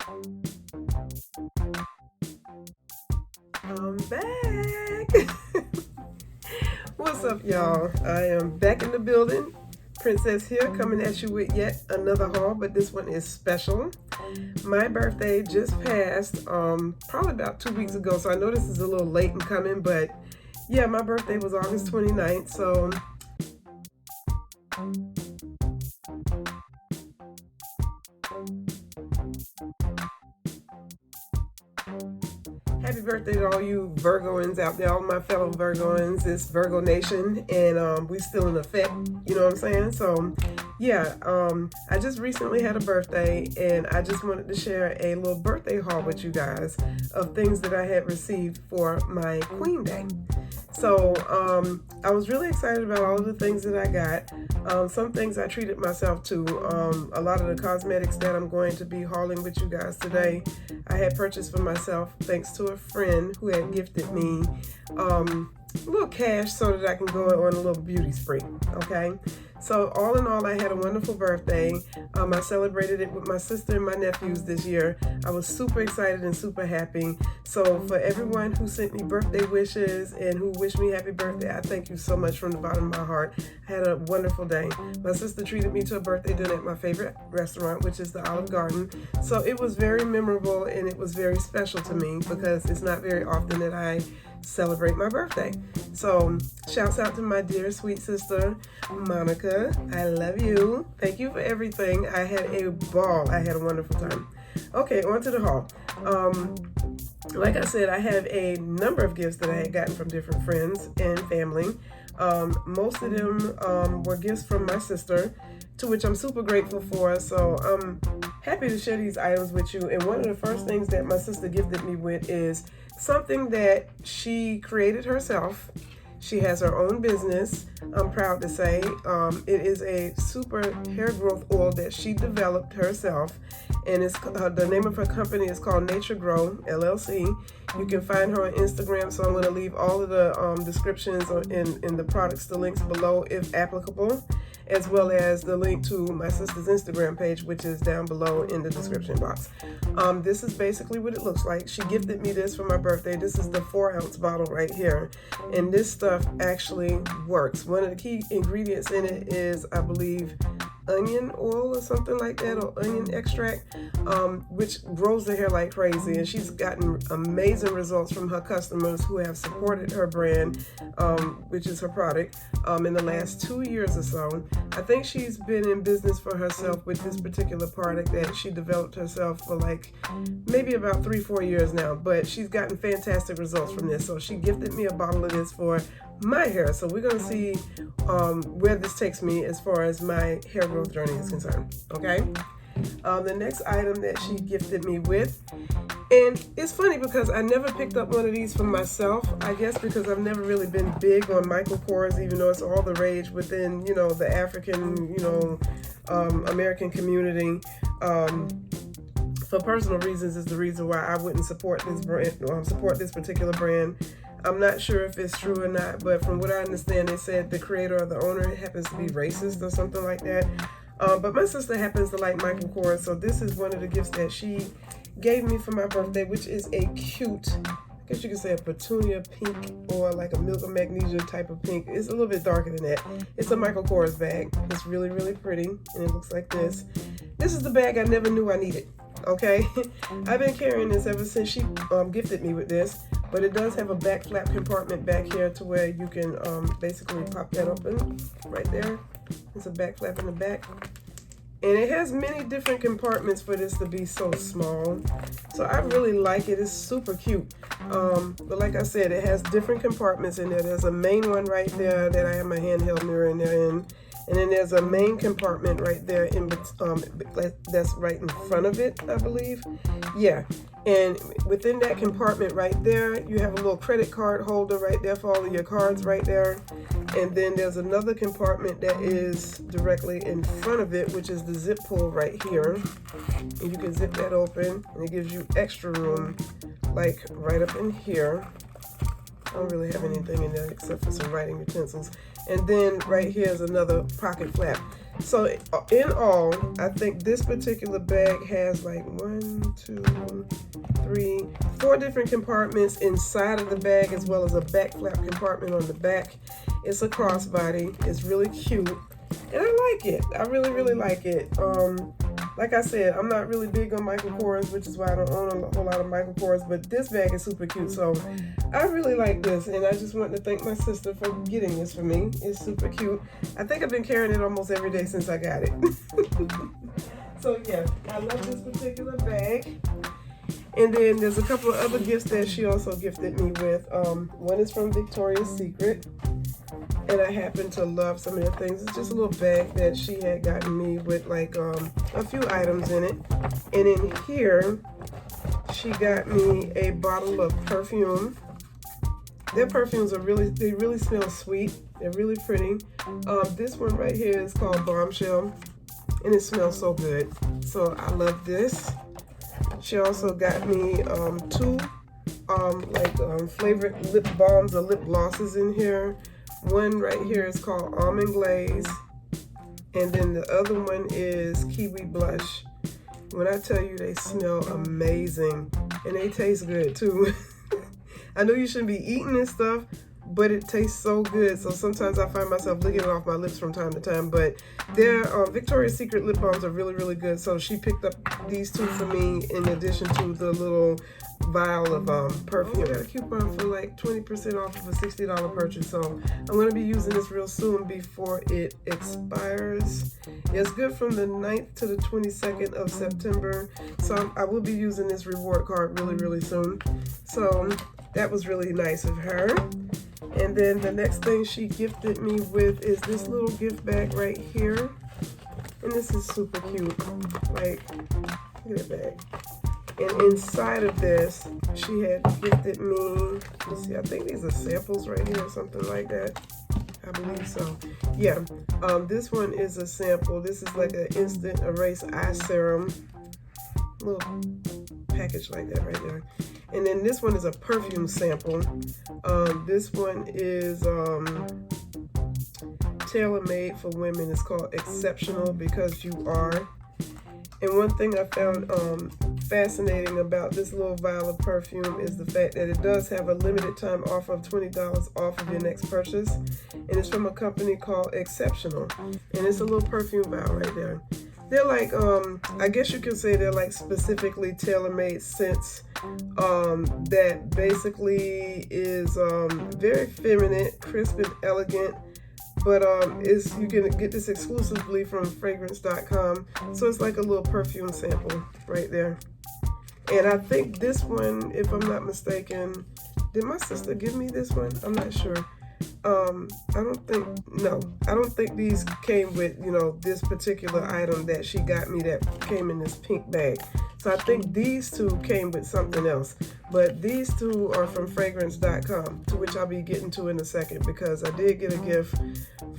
I'm back. What's up, y'all? I am back in the building. Princess here, coming at you with yet another haul, but this one is special. My birthday just passed, probably about 2 weeks ago, so I know this is a little late in coming, but yeah, my birthday was August 29th, so happy birthday to all you Virgoans out there, all my fellow Virgoans. It's Virgo Nation, and we still in effect, you know what I'm saying? So, yeah, I just recently had a birthday, and I just wanted to share a little birthday haul with you guys of things that I had received for my Queen Day. So I was really excited about all of the things that I got. Some things I treated myself to. A lot of the cosmetics that I'm going to be hauling with you guys today, I had purchased for myself thanks to a friend who had gifted me a little cash so that I can go on a little beauty spree, okay? So all in all, I had a wonderful birthday. I celebrated it with my sister and my nephews this year. I was super excited and super happy. So for everyone who sent me birthday wishes and who wished me happy birthday, I thank you so much from the bottom of my heart. I had a wonderful day. My sister treated me to a birthday dinner at my favorite restaurant, which is the Olive Garden. So it was very memorable and it was very special to me because it's not very often that I celebrate my birthday. So shouts out to my dear sweet sister Monica. I love you. Thank you for everything. I had a ball. I had a wonderful time. Okay, on to the haul. Like I said, I have a number of gifts that I had gotten from different friends and family. Most of them were gifts from my sister, to which I'm super grateful for. So I'm happy to share these items with you. And one of the first things that my sister gifted me with is something that she created herself. She has her own business, I'm proud to say. It is a super hair growth oil that she developed herself. And it's the name of her company is called Nature Grow, LLC. You can find her on Instagram, so I'm going to leave all of the descriptions in the products, the links below if applicable, as well as the link to my sister's Instagram page, which is down below in the description box. This is basically what it looks like. She gifted me this for my birthday. This is the 4-ounce bottle right here. And this stuff actually works. One of the key ingredients in it is, I believe, onion oil or something like that, or onion extract, which grows the hair like crazy. And she's gotten amazing results from her customers who have supported her brand, which is her product, in the last 2 years or so. I think she's been in business for herself with this particular product that she developed herself for like maybe about 3-4 years now, but she's gotten fantastic results from this. So she gifted me a bottle of this for my hair. So we're going to see where this takes me as far as my hair growth journey is concerned. Okay. The next item that she gifted me with, and it's funny because I never picked up one of these for myself, I guess because I've never really been big on Michael Kors, even though it's all the rage within, you know, the African, you know, American community. For personal reasons is the reason why I wouldn't support this brand, support this particular brand. I'm not sure if it's true or not, but from what I understand, they said the creator or the owner happens to be racist or something like that. But my sister happens to like Michael Kors, so this is one of the gifts that she gave me for my birthday, which is a cute, I guess you could say a petunia pink or like a milk of magnesia type of pink. It's a little bit darker than that. It's a Michael Kors bag. It's really, really pretty, and it looks like this. This is the bag I never knew I needed. Okay, I've been carrying this ever since she gifted me with this, but it does have a back flap compartment back here to where you can basically pop that open right there. It's a back flap in the back, and it has many different compartments for this to be so small. So I really like it. It's super cute. But like I said, it has different compartments in there. There's a main one right there that I have my handheld mirror in there in. And then there's a main compartment right there in that's right in front of it, I believe. Yeah. And within that compartment right there, you have a little credit card holder right there for all of your cards right there. And then there's another compartment that is directly in front of it, which is the zip pull right here. And you can zip that open, and it gives you extra room, like right up in here. I don't really have anything in there except for some writing utensils. And then right here is another pocket flap. So in all, I think this particular bag has like 1, 2, 3, 4 different compartments inside of the bag, as well as a back flap compartment on the back. It's a crossbody. It's really cute, and I like it. I really, really like it. Like I said, I'm not really big on Michael Kors, which is why I don't own a whole lot of Michael Kors, but this bag is super cute, so I really like this, and I just want to thank my sister for getting this for me. It's super cute. I think I've been carrying it almost every day since I got it. So yeah, I love this particular bag. And then there's a couple of other gifts that she also gifted me with. One is from Victoria's Secret, and I happen to love some of the things. It's just a little bag that she had gotten me with like a few items in it. And in here, she got me a bottle of perfume. Their perfumes are they really smell sweet. They're really pretty. This one right here is called Bombshell, and it smells so good. So I love this. She also got me two flavored lip balms or lip glosses in here. One right here is called Almond Glaze, and then the other one is Kiwi Blush. When I tell you, they smell amazing, and they taste good too. I know you shouldn't be eating this stuff, but it tastes so good. So sometimes I find myself licking it off my lips from time to time. But their Victoria's Secret lip balms are really, really good. So she picked up these two for me in addition to the little vial of perfume. I got a coupon for like 20% off of a $60 purchase. So I'm going to be using this real soon before it expires. It's good from the 9th to the 22nd of September. So I will be using this reward card really, really soon. So that was really nice of her. And then the next thing she gifted me with is this little gift bag right here. And this is super cute. Like, look at that bag. And inside of this, she had gifted me, let's see, I think these are samples right here or something like that. I believe so. Yeah, this one is a sample. This is like an instant erase eye serum. Little package like that right there. And then this one is a perfume sample. This one is tailor-made for women. It's called Exceptional Because You Are. And one thing I found fascinating about this little vial of perfume is the fact that it does have a limited time offer of $20 off of your next purchase. And it's from a company called Exceptional. And it's a little perfume vial right there. They're like, I guess you can say they're like specifically tailor-made scents that basically is very feminine, crisp, and elegant. But you can get this exclusively from fragrance.com. So it's like a little perfume sample right there. And I think this one, if I'm not mistaken, did my sister give me this one? I'm not sure. I don't think these came with, this particular item that she got me that came in this pink bag. So I think these two came with something else. But these two are from fragrance.com, to which I'll be getting to in a second, because I did get a gift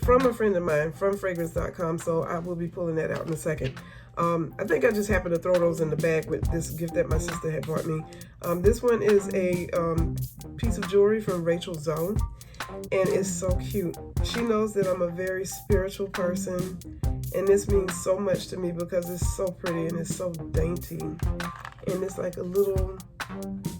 from a friend of mine from fragrance.com, so I will be pulling that out in a second. I think I just happened to throw those in the bag with this gift that my sister had bought me. This one is a piece of jewelry from Rachel Zone, and it's so cute. She knows that I'm a very spiritual person, and this means so much to me because it's so pretty and it's so dainty. And it's like a little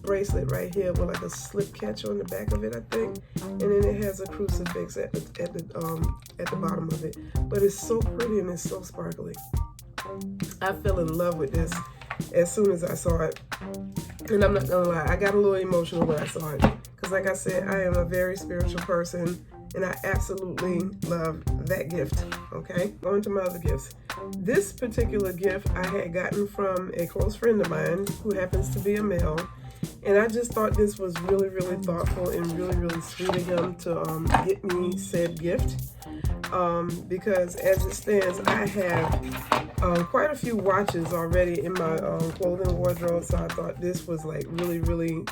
bracelet right here with like a slip catch on the back of it, I think. And then it has a crucifix at the bottom of it. But it's so pretty and it's so sparkly. I fell in love with this as soon as I saw it. And I'm not gonna lie, I got a little emotional when I saw it. Because like I said, I am a very spiritual person, and I absolutely love that gift. Okay, going to my other gifts. This particular gift I had gotten from a close friend of mine who happens to be a male. And I just thought this was really, really thoughtful and really, really sweet of him to get me said gift. Because as it stands, I have quite a few watches already in my clothing wardrobe. So I thought this was like really, really,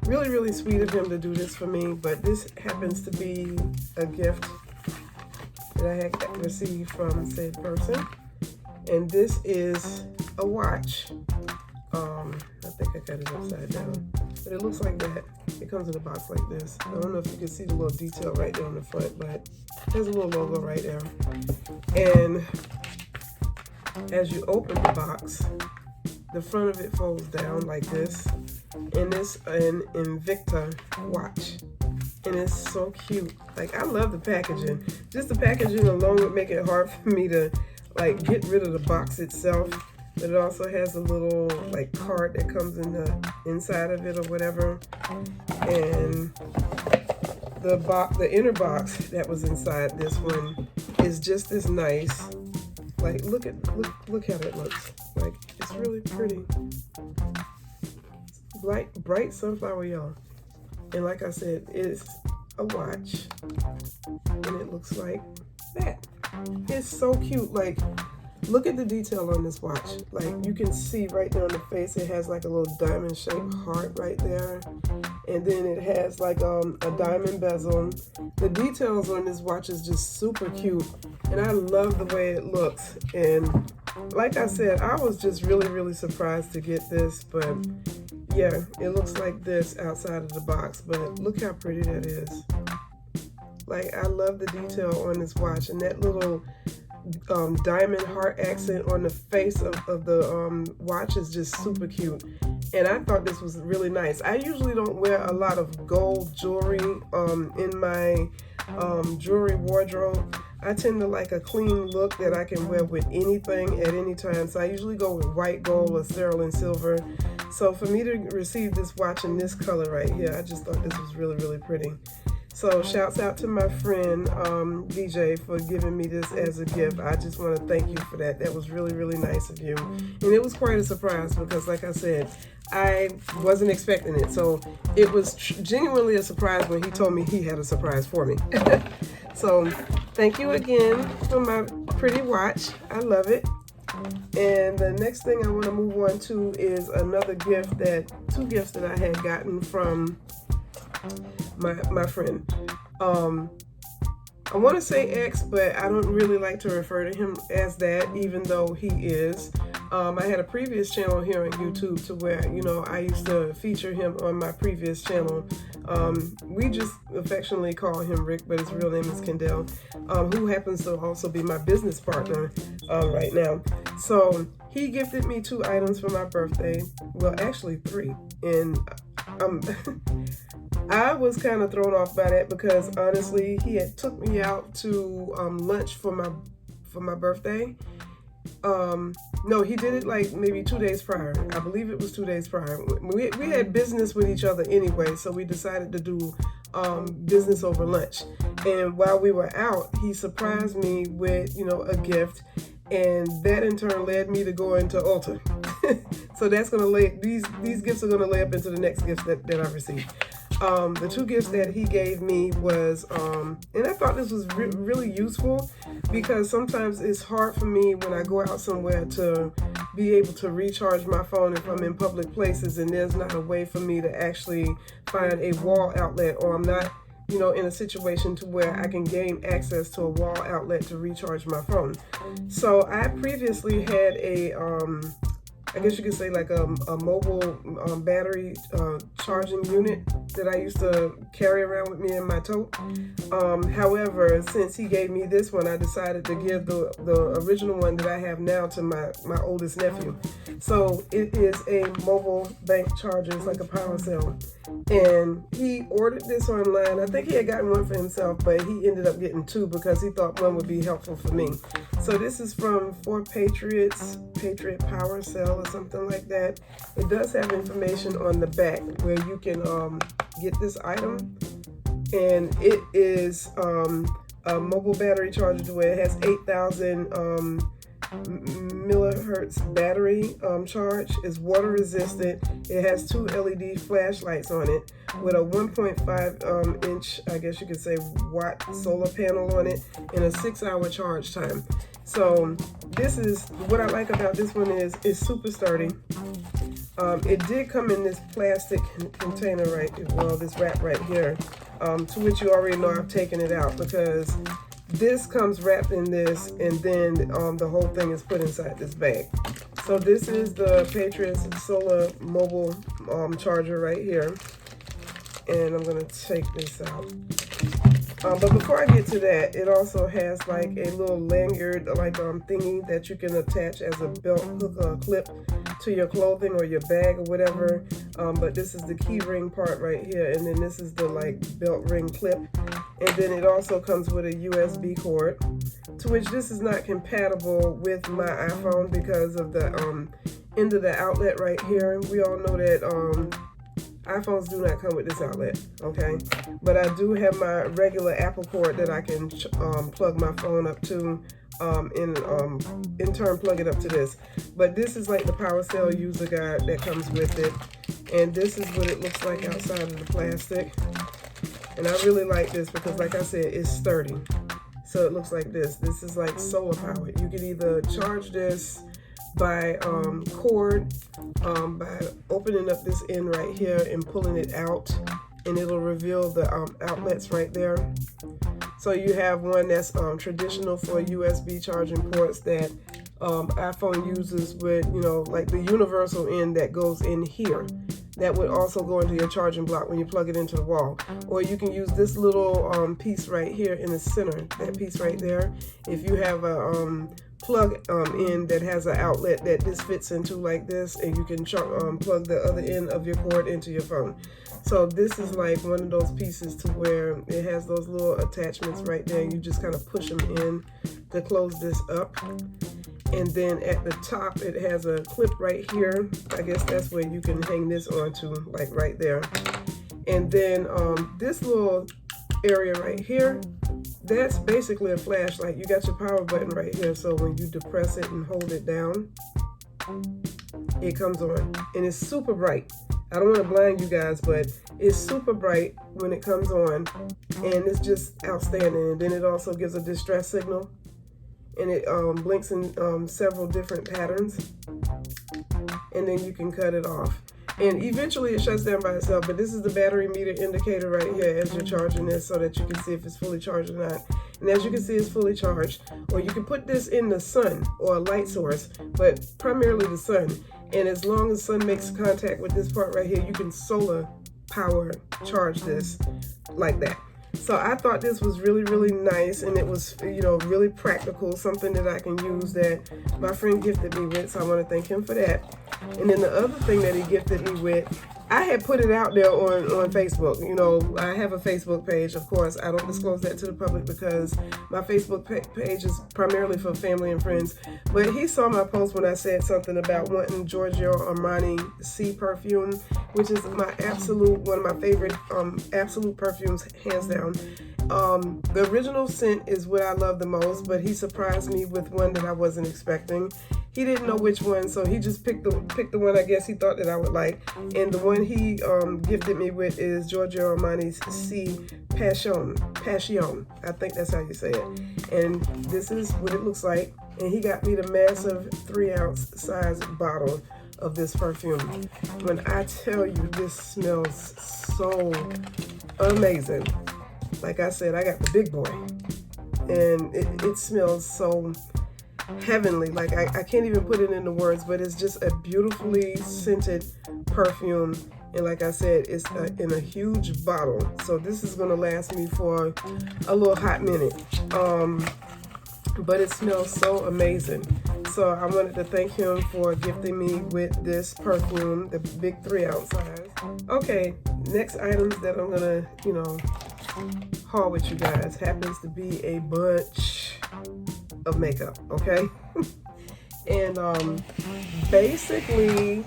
really, really sweet of him to do this for me. But this happens to be a gift that I had received from said person. And this is a watch. I think I got it upside down, but it looks like that. It comes in a box like this. I don't know if you can see the little detail right there on the front, but there's a little logo right there. And as you open the box, the front of it folds down like this, and it's an Invicta watch, and it's so cute. Like, I love the packaging. Just the packaging alone would make it hard for me to like get rid of the box itself, but it also has a little like card that comes in the inside of it or whatever, and the inner box that was inside this one is just as nice. Like, look how that looks. Like, it's really pretty. Bright sunflower yellow. And like I said, it's a watch. And it looks like that. It's so cute. Like, look at the detail on this watch. Like, you can see right there on the face, it has like a little diamond shaped heart right there. And then it has like a diamond bezel. The details on this watch is just super cute. And I love the way it looks. And like I said, I was just really surprised to get this. But yeah, it looks like this outside of the box. But look how pretty that is. Like, I love the detail on this watch. And that little diamond heart accent on the face of the watch is just super cute. And I thought this was really nice. I usually don't wear a lot of gold jewelry in my jewelry wardrobe. I tend to like a clean look that I can wear with anything at any time. So I usually go with white gold or sterling silver. So for me to receive this watch in this color right here, I just thought this was really pretty. So shouts out to my friend DJ for giving me this as a gift. I just want to thank you for that. That was really nice of you. And it was quite a surprise because, like I said, I wasn't expecting it. So it was genuinely a surprise when he told me he had a surprise for me. So thank you again for my pretty watch. I love it. And the next thing I want to move on to is another gift two gifts that I had gotten from my friend. I want to say X, but I don't really like to refer to him as that, even though he is. I had a previous channel here on YouTube to where, I used to feature him on my previous channel. We just affectionately call him Rick, but his real name is Kendall, who happens to also be my business partner right now. So he gifted me 2 items for my birthday. Well, actually 3. And I was kind of thrown off by that because honestly, he had took me out to lunch for my birthday. No, he did it like maybe 2 days prior. I believe it was 2 days prior. We had business with each other anyway, so we decided to do business over lunch. And while we were out, he surprised me with a gift, and that in turn led me to go into Ulta. So that's gonna these gifts are gonna lay up into the next gifts that I received. The 2 gifts that he gave me was, and I thought this was really useful because sometimes it's hard for me when I go out somewhere to be able to recharge my phone if I'm in public places and there's not a way for me to actually find a wall outlet, or I'm not, in a situation to where I can gain access to a wall outlet to recharge my phone. So I previously had I guess you could say like a mobile battery charging unit that I used to carry around with me in my tote. However, since he gave me this one, I decided to give the original one that I have now to my oldest nephew. So it is a mobile bank charger. It's like a power cell. And he ordered this online. I think he had gotten one for himself, but he ended up getting 2 because he thought one would be helpful for me. So this is from 4 Patriots, Patriot Power Cell or something like that. It does have information on the back where you can get this item. And it is a mobile battery charger where it has 8,000 millihertz battery charge. It's water resistant. It has 2 LED flashlights on it with a 1.5 inch, I guess you could say, watt solar panel on it, and a 6-hour charge time. So this is what I like about this one is it's super sturdy. It did come in this plastic container this wrap right here, to which you already know I've taken it out because this comes wrapped in this, and then the whole thing is put inside this bag. So this is the Patriot Solar Mobile charger right here. And I'm going to take this out. But before I get to that, it also has like a little lanyard, like thingy that you can attach as a belt hook clip to your clothing or your bag or whatever. But this is the key ring part right here, and then this is the like belt ring clip. And then it also comes with a USB cord, to which this is not compatible with my iPhone because of the end of the outlet right here. We all know that iPhones do not come with this outlet, okay? But I do have my regular Apple cord that I can plug my phone up to, in turn plug it up to this. But this is like the PowerCell user guide that comes with it. And this is what it looks like outside of the plastic. And I really like this because, like I said, it's sturdy. So it looks like this. This is like solar powered. You can either charge this by cord, by opening up this end right here and pulling it out, and it'll reveal the outlets right there. So you have one that's traditional for USB charging ports that iPhone uses with, you know, like the universal end that goes in here. That would also go into your charging block when you plug it into the wall. Or you can use this little piece right here in the center, that piece right there. If you have a plug in that has an outlet that this fits into like this, and you can plug the other end of your cord into your phone. So this is like one of those pieces to where it has those little attachments right there. You just kind of push them in to close this up. And then at the top it has a clip right here. I guess that's where you can hang this onto, like right there. And then this little area right here, that's basically a flashlight. You got your power button right here, so when you depress it and hold it down, it comes on. And it's super bright. I don't want to blind you guys, but it's super bright when it comes on, and it's just outstanding. And then it also gives a distress signal, and it blinks in several different patterns, and then you can cut it off. And eventually it shuts down by itself, but this is the battery meter indicator right here as you're charging this, so that you can see if it's fully charged or not. And as you can see, it's fully charged. Or you can put this in the sun or a light source, but primarily the sun. And as long as the sun makes contact with this part right here, you can solar power charge this like that. So I thought this was really, really nice, and it was, you know, really practical, something that I can use that my friend gifted me with, so I want to thank him for that. And then the other thing that he gifted me with, I had put it out there on Facebook. You know, I have a Facebook page, of course. I don't disclose that to the public because my Facebook page is primarily for family and friends. But he saw my post when I said something about wanting Giorgio Armani C perfume, which is my one of my favorite absolute perfumes, hands down. The original scent is what I love the most, but he surprised me with one that I wasn't expecting. He didn't know which one, so he just picked the one I guess he thought that I would like. And the one he gifted me with is Giorgio Armani's C Passion. I think that's how you say it. And this is what it looks like. And he got me the massive 3-ounce size bottle of this perfume. When I tell you, this smells so amazing. Like I said, I got the big boy. And it smells so heavenly. Like I can't even put it into words, but it's just a beautifully scented perfume. And like I said, it's in a huge bottle, so this is gonna last me for a little hot minute. But it smells so amazing. So I wanted to thank him for gifting me with this perfume, the big 3-ounce size. Okay, next items that I'm gonna, you know, haul with you guys happens to be a bunch of makeup, okay? And basically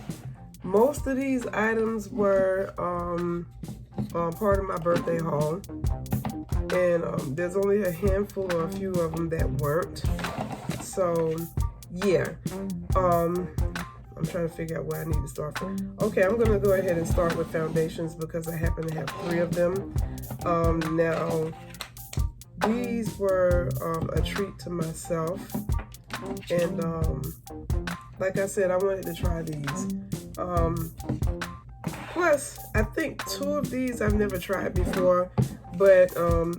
most of these items were part of my birthday haul, and there's only a handful or a few of them that weren't. So yeah, I'm trying to figure out where I need to start from. Okay, I'm gonna go ahead and start with foundations because I happen to have 3 of them. Now these were a treat to myself, and like I said, I wanted to try these. Plus, I think 2 of these I've never tried before, But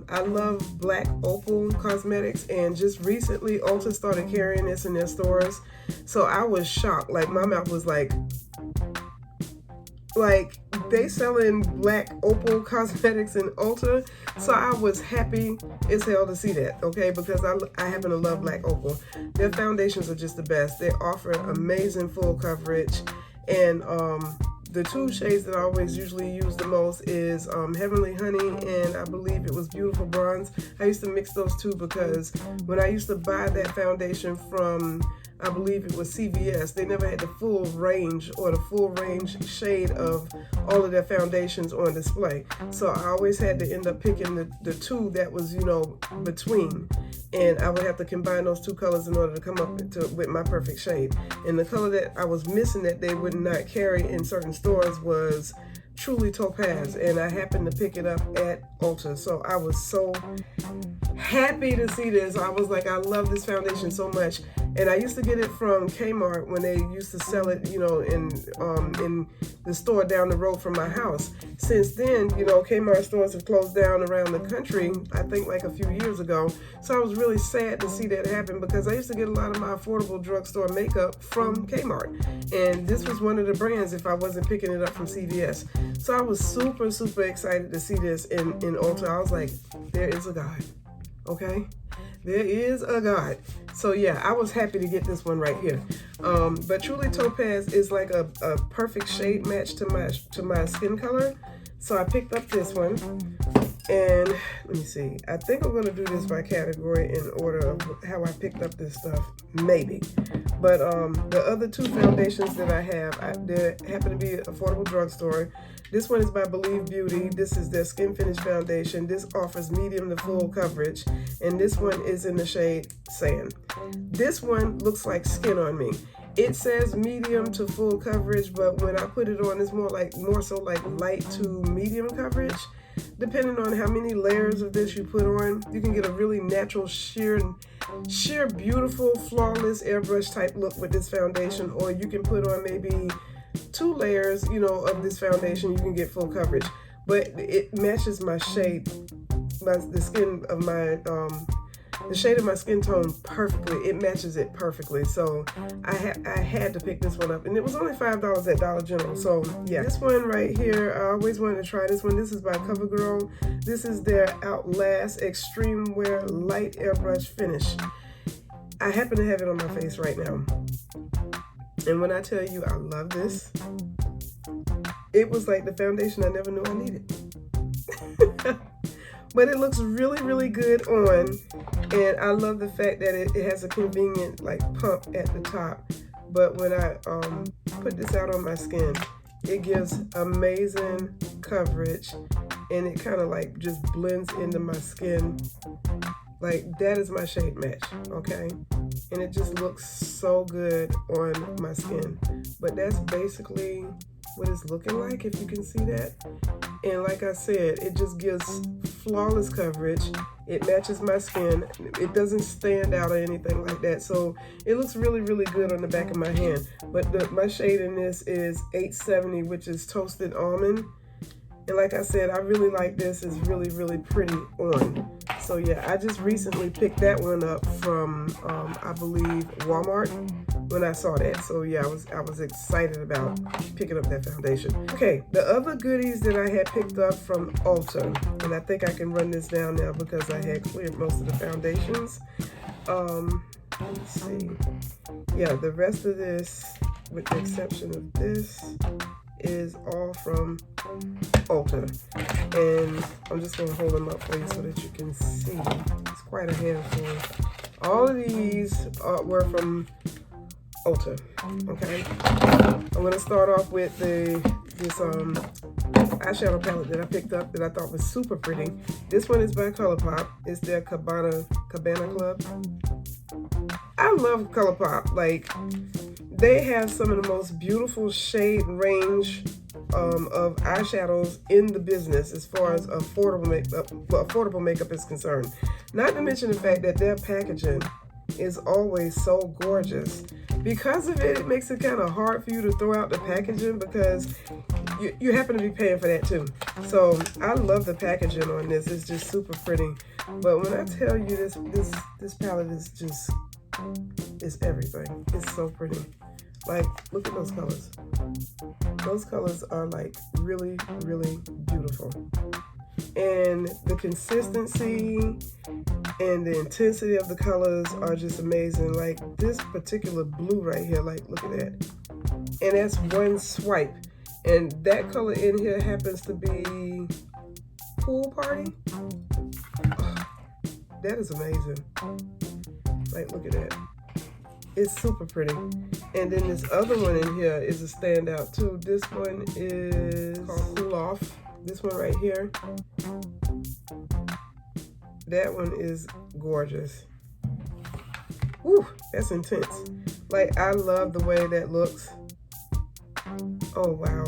I love Black Opal Cosmetics, and just recently Ulta started carrying this in their stores. So I was shocked. Like, my mouth was like they selling Black Opal Cosmetics in Ulta. So I was happy as hell to see that, okay, because I happen to love Black Opal. Their foundations are just the best. They offer amazing full coverage, and the two shades that I always usually use the most is Heavenly Honey, and I believe it was Beautiful Bronze. I used to mix those two because when I used to buy that foundation from, I believe it was CVS, they never had the full range or the full range shade of all of their foundations on display. So I always had to end up picking the two that was, you know, between. And I would have to combine those two colors in order to come up with my perfect shade. And the color that I was missing that they would not carry in certain stores was Truly Topaz, and I happened to pick it up at Ulta. So I was so happy to see this. I was like, I love this foundation so much. And I used to get it from Kmart when they used to sell it, you know, in the store down the road from my house. Since then, you know, Kmart stores have closed down around the country, I think like a few years ago. So I was really sad to see that happen, because I used to get a lot of my affordable drugstore makeup from Kmart. And this was one of the brands if I wasn't picking it up from CVS. So I was super, super excited to see this in Ulta. I was like, there is a God, okay? There is a God. So yeah, I was happy to get this one right here. But Truly Topaz is like a perfect shade match to my skin color. So I picked up this one. And let me see. I think I'm going to do this by category in order of how I picked up this stuff. Maybe. But the other two foundations that I have, they happen to be affordable drugstore. This one is by Believe Beauty. This is their Skin Finish Foundation. This offers medium to full coverage. And this one is in the shade Sand. This one looks like skin on me. It says medium to full coverage, but when I put it on, it's more so like light to medium coverage. Depending on how many layers of this you put on, you can get a really natural, sheer, beautiful, flawless airbrush type look with this foundation. Or you can put on maybe 2 layers, you know, of this foundation. You can get full coverage, but it matches my shade, the shade of my skin tone perfectly. It matches it perfectly. So I had to pick this one up, and it was only $5 at Dollar General. So yeah, this one right here, I always wanted to try this one. This is by CoverGirl. This is their Outlast Extreme Wear Light Airbrush Finish. I happen to have it on my face right now, and when I tell you I love this, it was like the foundation I never knew I needed. But it looks really, really good on, and I love the fact that it has a convenient like pump at the top. But when I put this out on my skin, it gives amazing coverage, and it kind of like just blends into my skin. Like, that is my shade match, okay? And it just looks so good on my skin. But that's basically what it's looking like, if you can see that. And like I said, it just gives flawless coverage. It matches my skin. It doesn't stand out or anything like that. So it looks really, really good on the back of my hand. But my shade in this is 870, which is Toasted Almond. And like I said, I really like this. It's really, really pretty on. So yeah, I just recently picked that one up from, I believe, Walmart when I saw that. So yeah, I was excited about picking up that foundation. Okay, the other goodies that I had picked up from Ulta, and I think I can run this down now because I had cleared most of the foundations. Let's see. Yeah, the rest of this, with the exception of this, is all from Ulta. And I'm just gonna hold them up for you so that you can see. It's quite a handful. All of these were from Ulta, okay? I'm gonna start off with this eyeshadow palette that I picked up that I thought was super pretty. This one is by ColourPop. It's their Cabana Club. I love ColourPop. Like, they have some of the most beautiful shade range of eyeshadows in the business as far as affordable makeup is concerned. Not to mention the fact that their packaging is always so gorgeous. Because of it, it makes it kind of hard for you to throw out the packaging because you happen to be paying for that too. So I love the packaging on this. It's just super pretty. But when I tell you this palette is just, it's everything. It's so pretty. Like, look at those colors. Those colors are like really, really beautiful. And the consistency and the intensity of the colors are just amazing. Like this particular blue right here, like look at that. And that's one swipe. And that color in here happens to be Pool Party. Oh, that is amazing. Like look at that. It's super pretty. And then this other one in here is a standout too. This one is called Cool Off. This one right here. That one is gorgeous. Woo, that's intense. Like I love the way that looks. Oh wow,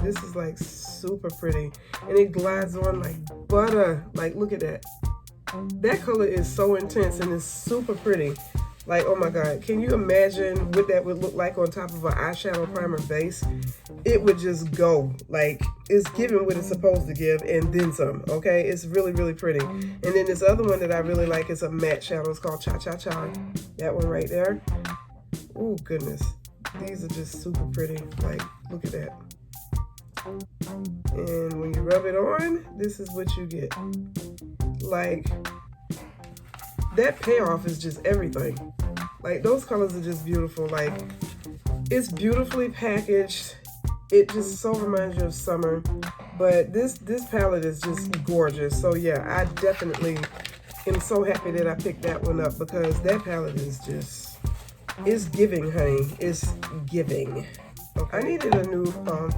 this is like super pretty. And it glides on like butter. Like look at that. That color is so intense and it's super pretty. Like, oh my God, can you imagine what that would look like on top of an eyeshadow primer base? It would just go. Like, it's giving what it's supposed to give and then some, okay? It's really, really pretty. And then this other one that I really like is a matte shadow. It's called Cha Cha Cha. That one right there. Oh, goodness. These are just super pretty. Like, look at that. And when you rub it on, this is what you get. Like, that payoff is just everything. Like those colors are just beautiful. Like it's beautifully packaged. It just so reminds you of summer. But this palette is just gorgeous. So yeah, I definitely am so happy that I picked that one up because that palette is just, it's giving, honey. It's giving. Okay. I needed a new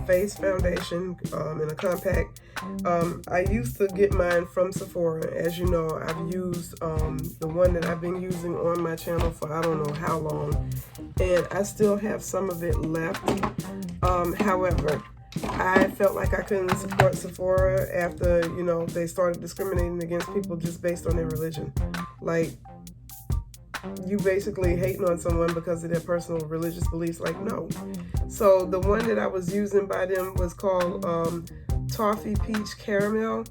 face foundation in a compact. I used to get mine from Sephora. As you know, I've used the one that I've been using on my channel for I don't know how long. And I still have some of it left. However, I felt like I couldn't support Sephora after, you know, they started discriminating against people just based on their religion. Like, you basically hating on someone because of their personal religious beliefs. Like, no. So the one that I was using by them was called Toffee Peach Caramel,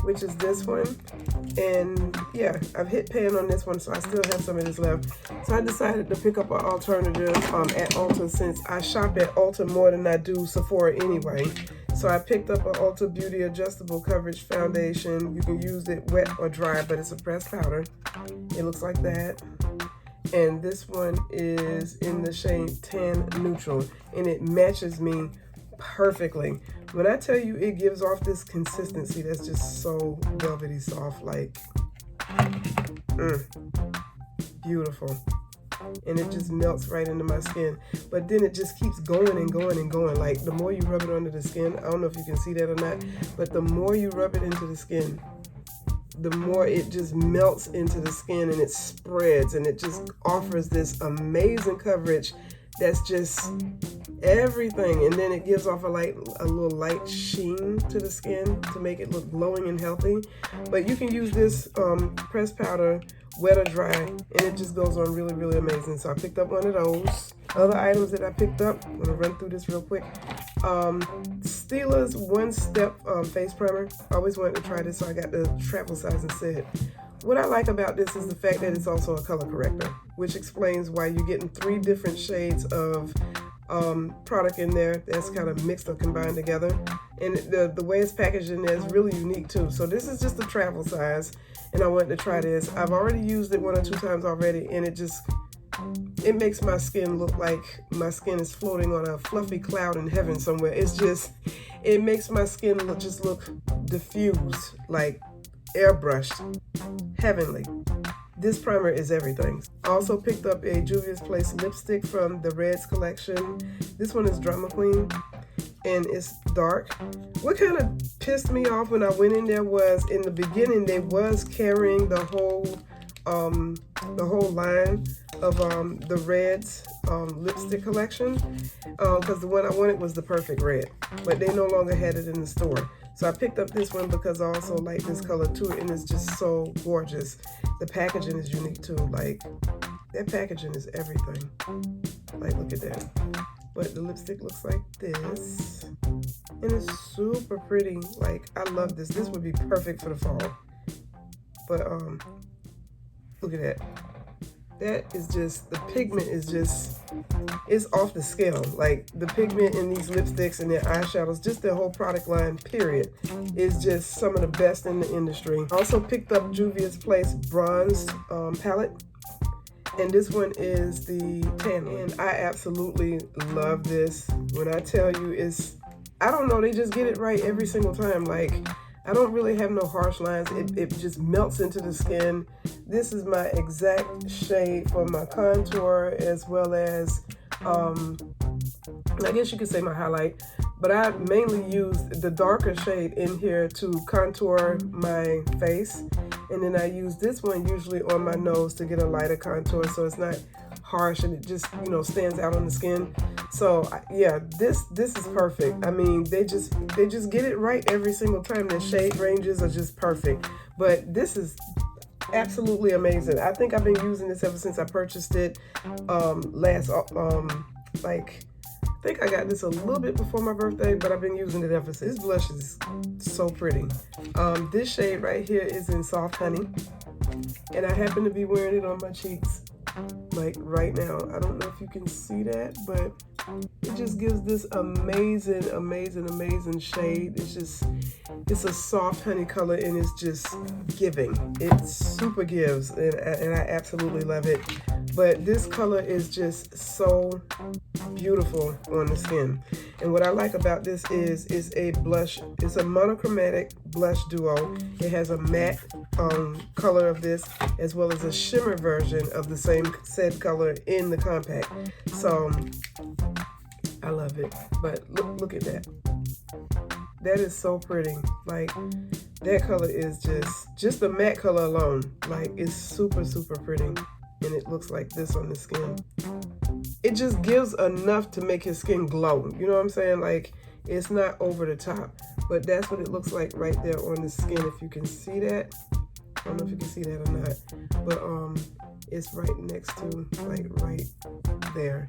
which is this one. And yeah, I've hit pan on this one, so I still have some of this left. So I decided to pick up an alternative at Ulta, since I shop at Ulta more than I do Sephora anyway. So I picked up an Ulta Beauty Adjustable Coverage Foundation. You can use it wet or dry, but it's a pressed powder. It looks like that. And this one is in the shade Tan Neutral, and it matches me perfectly. When I tell you it gives off this consistency that's just so velvety soft, like beautiful. And it just melts right into my skin. But then it just keeps going and going and going. Like the more you rub it under the skin, I don't know if you can see that or not, but the more you rub it into the skin, the more it just melts into the skin and it spreads and it just offers this amazing coverage that's just everything. And then it gives off a little light sheen to the skin to make it look glowing and healthy. But you can use this pressed powder wet or dry, and it just goes on really, really amazing. So I picked up one of those. Other items that I picked up, I'm gonna run through this real quick. Stila's One Step face primer. I always wanted to try this, so I got the travel size instead. What I like about this is the fact that it's also a color corrector, which explains why you're getting 3 different shades of product in there that's kind of mixed or combined together. And the way it's packaged in there is really unique too. So this is just the travel size, and I wanted to try this. I've already used it 1 or 2 times already, and it makes my skin look like my skin is floating on a fluffy cloud in heaven somewhere. It makes my skin look diffused, like airbrushed, heavenly. This primer is everything. I also picked up a Juvia's Place lipstick from the Reds collection. This one is Drama Queen, and it's dark. What kind of pissed me off when I went in there was, in the beginning, they was carrying the whole line of the Reds lipstick collection, because the one I wanted was the Perfect Red, but they no longer had it in the store. So I picked up this one because I also like this color too, and it's just so gorgeous. The packaging is unique too. Like, That packaging is everything. Like, look at that. But the lipstick looks like this. And it's super pretty. Like, I love this. This would be perfect for the fall. But, look at that. That is just, the pigment is just, it's off the scale. Like, the pigment in these lipsticks and their eyeshadows, just their whole product line, period, is just some of the best in the industry. I also picked up Juvia's Place Bronze palette. And this one is the tan one. And I absolutely love this. When I tell you, it's, I don't know, they just get it right every single time. Like, I don't really have no harsh lines. It just melts into the skin. This is my exact shade for my contour, as well as, I guess you could say my highlight. But I mainly use the darker shade in here to contour my face. And then I use this one usually on my nose to get a lighter contour, so it's not harsh and it just, you know, stands out on the skin. So yeah, this is perfect. I mean, they just get it right every single time. Their shade ranges are just perfect. But this is absolutely amazing. I think I've been using this ever since I purchased it I think I got this a little bit before my birthday, but I've been using it ever since. This blush is so pretty. This shade right here is in Soft Honey, and I happen to be wearing it on my cheeks, like right now. I don't know if you can see that, but it just gives this amazing, amazing, amazing shade. It's a soft honey color, and it's just giving. It super gives, and I absolutely love it. But this color is just so beautiful on the skin. And what I like about this is it's a blush. It's a monochromatic blush duo. It has a matte color of this, as well as a shimmer version of the same said color in the compact. So I love it. But look at that. That is so pretty. Like, that color is just the matte color alone. Like, it's super, super pretty. And it looks like this on the skin. It just gives enough to make your skin glow. You know what I'm saying? Like, it's not over the top. But that's what it looks like right there on the skin. If you can see that. I don't know if you can see that or not. But it's right next to, like, right there.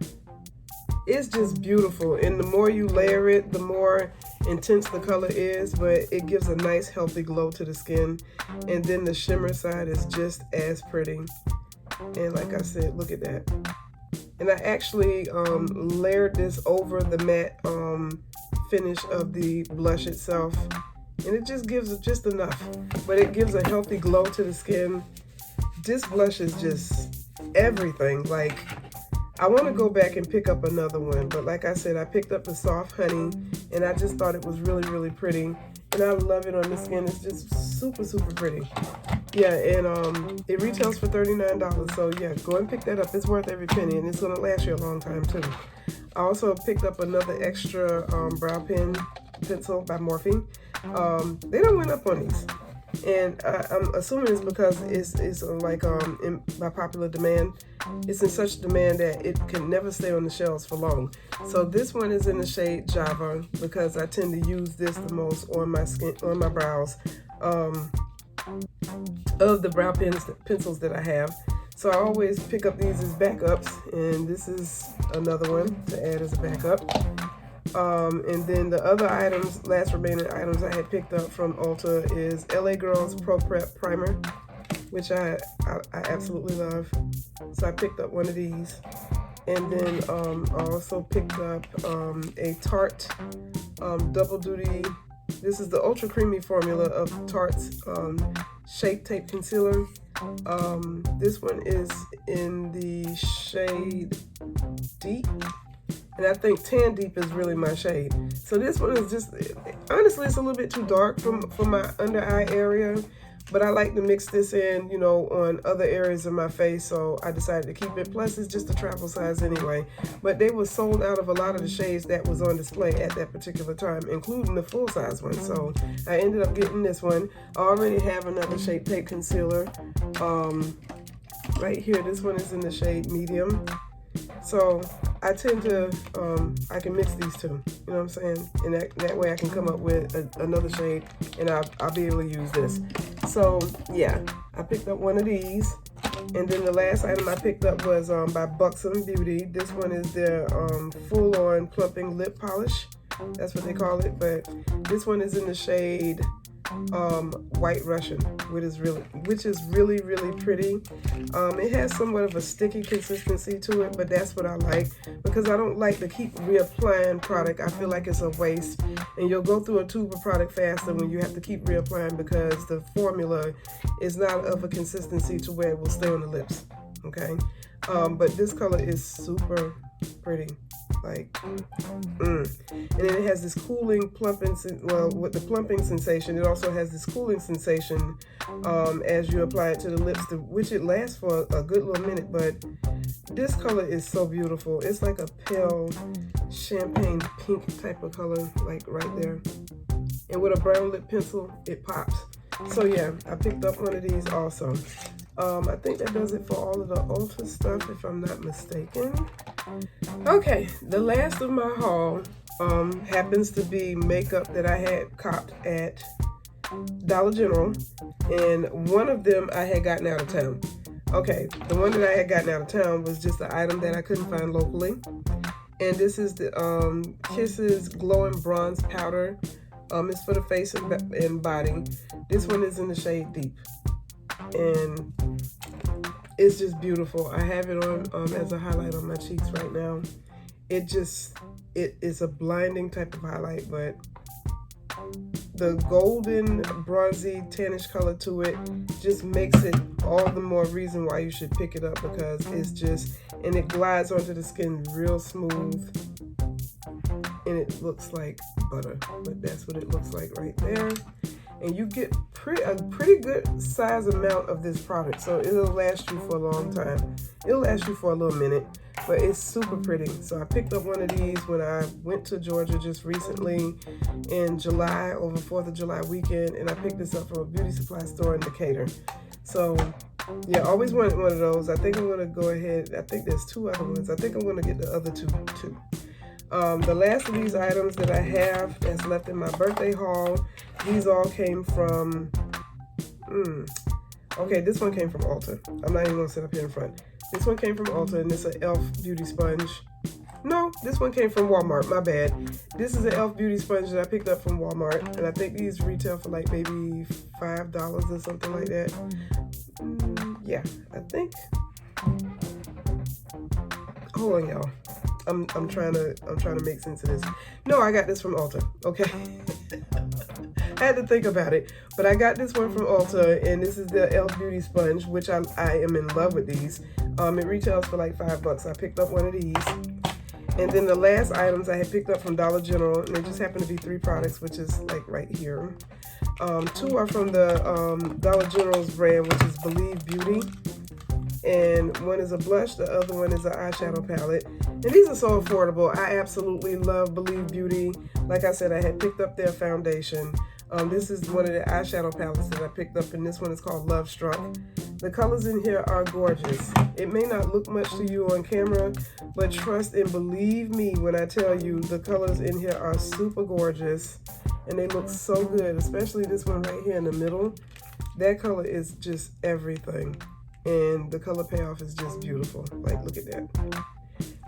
It's just beautiful. And the more you layer it, the more intense the color is. But it gives a nice, healthy glow to the skin. And then the shimmer side is just as pretty. And like I said, look at that. And I actually layered this over the matte finish of the blush itself. And it just gives just enough. But it gives a healthy glow to the skin. This blush is just everything. Like, I want to go back and pick up another one. But like I said, I picked up the Soft Honey. And I just thought it was really, really pretty. And I love it on the skin. It's just super, super pretty. Yeah, and it retails for $39. So yeah, go and pick that up. It's worth every penny, and it's gonna last you a long time too. I also picked up another extra brow pen pencil by Morphe. They don't went up on these, and I'm assuming it's because it's like by popular demand. It's in such demand that it can never stay on the shelves for long. So this one is in the shade Java because I tend to use this the most on my skin, on my brows. Of the brow pencils that I have. So I always pick up these as backups, and this is another one to add as a backup. And then the other items, last remaining items I had picked up from Ulta is LA Girls Pro Prep Primer, which I absolutely love. So I picked up one of these. And then I also picked up a Tarte Double Duty. This is the ultra creamy formula of Tarte's Shape Tape Concealer. This one is in the shade Deep. And I think Tan Deep is really my shade. So this one is just, honestly, it's a little bit too dark for my under eye area. But I like to mix this in, you know, on other areas of my face, so I decided to keep it. Plus, it's just a travel size anyway. But they were sold out of a lot of the shades that was on display at that particular time, including the full-size one. So I ended up getting this one. I already have another Shape Tape Concealer right here. This one is in the shade Medium. So I tend to, I can mix these two, you know what I'm saying? And that way I can come up with another shade, and I'll be able to use this. So yeah, I picked up one of these, And then the last item I picked up was by Buxom Beauty. This one is their full-on plumping lip polish. That's what they call it. But this one is in the shade White Russian, which is really pretty. It has somewhat of a sticky consistency to it, but that's what I like, because I don't like to keep reapplying product. I feel like it's a waste, and you'll go through a tube of product faster when you have to keep reapplying, because the formula is not of a consistency to where it will stay on the lips. Okay, but this color is super pretty. Like, and then it has this cooling plumping, well, with the plumping sensation, it also has this cooling sensation as you apply it to the lips, which it lasts for a good little minute. But this color is so beautiful. It's like a pale champagne pink type of color, like right there. And with a brown lip pencil, it pops. So yeah, I picked up one of these also. I think that does it for all of the Ulta stuff, if I'm not mistaken. Okay, the last of my haul happens to be makeup that I had copped at Dollar General, and one of them I had gotten out of town. Okay, the one that I had gotten out of town was just the item that I couldn't find locally, and this is the Kisses Glowing Bronze Powder. It's for the face and body. This one is in the shade Deep, and it's just beautiful. I have it on as a highlight on my cheeks right now. It is a blinding type of highlight, but the golden bronzy tannish color to it just makes it all the more reason why you should pick it up, because it's just, and it glides onto the skin real smooth, and it looks like butter. But that's what it looks like right there. And you get a pretty good size amount of this product, so it'll last you for a long time. It'll last you for a little minute, but it's super pretty. So I picked up one of these when I went to Georgia just recently in July, over 4th of July weekend, and I picked this up from a beauty supply store in Decatur. So yeah, always wanted one of those. I think I'm gonna go ahead, I think there's two other ones. I think I'm gonna get the other two too. The last of these items that I have that's left in my birthday haul, these all came from, okay, this one came from Ulta. I'm not even gonna sit up here in front. This one came from Ulta, and it's an e.l.f. beauty sponge. No, this one came from Walmart, my bad. This is an e.l.f. beauty sponge that I picked up from Walmart, and I think these retail for like maybe $5 or something like that. Yeah, I think. Hold on, y'all. I'm trying to make sense of this. No, I got this from Ulta. Okay. I had to think about it, but I got this one from Ulta, and this is the e.l.f. beauty sponge, which I am in love with these. It retails for like $5. I picked up one of these. And then the last items I had picked up from Dollar General, and they just happen to be 3 products, which is like right here. 2 are from the Dollar General's brand, which is Believe Beauty. And one is a blush, the other one is an eyeshadow palette. And these are so affordable. I absolutely love Believe Beauty. Like I said, I had picked up their foundation. This is one of the eyeshadow palettes that I picked up, and this one is called Love Struck. The colors in here are gorgeous. It may not look much to you on camera, but trust and believe me when I tell you the colors in here are super gorgeous, and they look so good, especially this one right here in the middle. That color is just everything. And the color payoff is just beautiful. Like, look at that.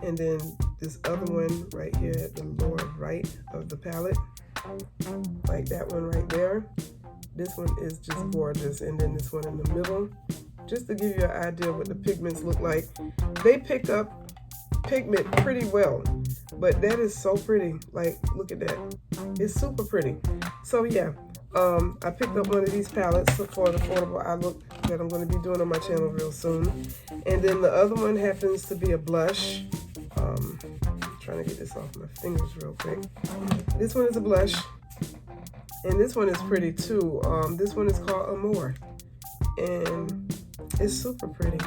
And then this other one right here at the lower right of the palette, like that one right there. This one is just gorgeous. And then this one in the middle, just to give you an idea what the pigments look like. They pick up pigment pretty well, but that is so pretty. Like, look at that. It's super pretty. So yeah, I picked up one of these palettes for an affordable eye look that I'm going to be doing on my channel real soon. And then the other one happens to be a blush. Trying to get this off my fingers real quick. This one is a blush, and this one is pretty too. This one is called Amore, and it's super pretty,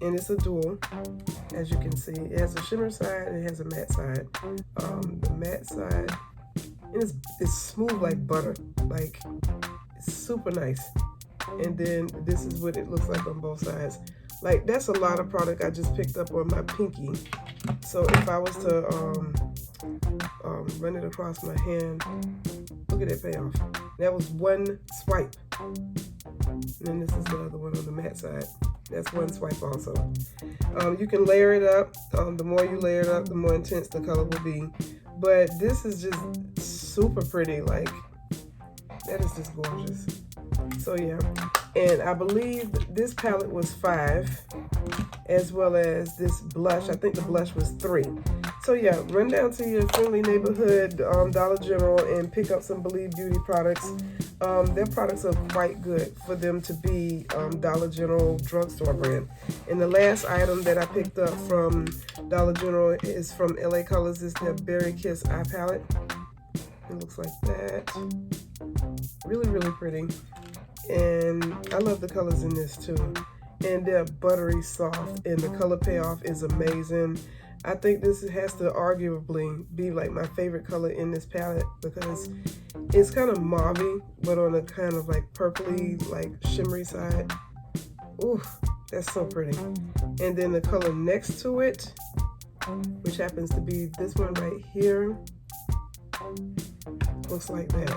and it's a dual, as you can see. It has a shimmer side and it has a matte side. The matte side is smooth like butter, like it's super nice. And then this is what it looks like on both sides. Like, that's a lot of product I just picked up on my pinky. So if I was to run it across my hand, look at that payoff. That was one swipe. And then this is the other one on the matte side. That's one swipe also. You can layer it up. The more you layer it up, the more intense the color will be. But this is just super pretty. Like, that is just gorgeous. So yeah, and I believe this palette was $5, as well as this blush. I think the blush was $3. So yeah, run down to your friendly neighborhood Dollar General and pick up some Believe Beauty products. Their products are quite good for them to be Dollar General drugstore brand. And the last item that I picked up from Dollar General is from LA Colors. It's their Berry Kiss eye palette. It looks like that. Really, really pretty. And I love the colors in this too. And they're buttery soft, and the color payoff is amazing. I think this has to arguably be like my favorite color in this palette, because it's kind of mauve-y, but on a kind of like purpley, like shimmery side. Ooh, that's so pretty. And then the color next to it, which happens to be this one right here, looks like that.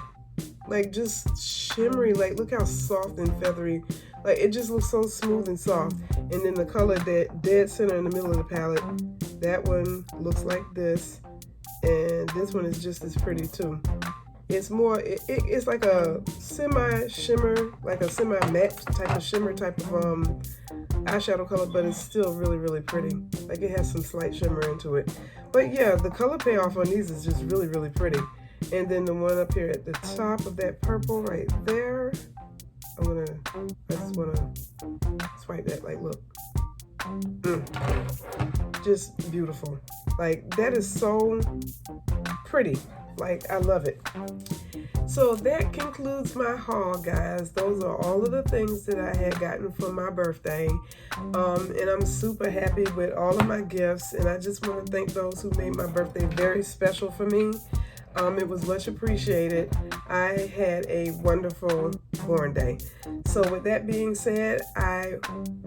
Like, just shimmery. Like, look how soft and feathery. Like, it just looks so smooth and soft. And then the color that dead center in the middle of the palette, that one looks like this, and this one is just as pretty too. It's more, it's like a semi-shimmer, like a semi-matte type of shimmer type of eyeshadow color, but it's still really, really pretty. Like, it has some slight shimmer into it. But yeah, the color payoff on these is just really, really pretty. And then the one up here at the top of that purple right there, I just wanna swipe that, like, look. Just beautiful. Like, that is so pretty. Like, I love it. So that concludes my haul, guys. Those are all of the things that I had gotten for my birthday. And I'm super happy with all of my gifts. And I just want to thank those who made my birthday very special for me. It was much appreciated. I had a wonderful born day. So with that being said, I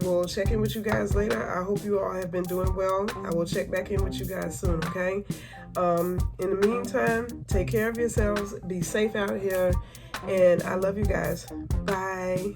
will check in with you guys later. I hope you all have been doing well. I will check back in with you guys soon, okay? In the meantime, take care of yourselves. Be safe out here. And I love you guys. Bye.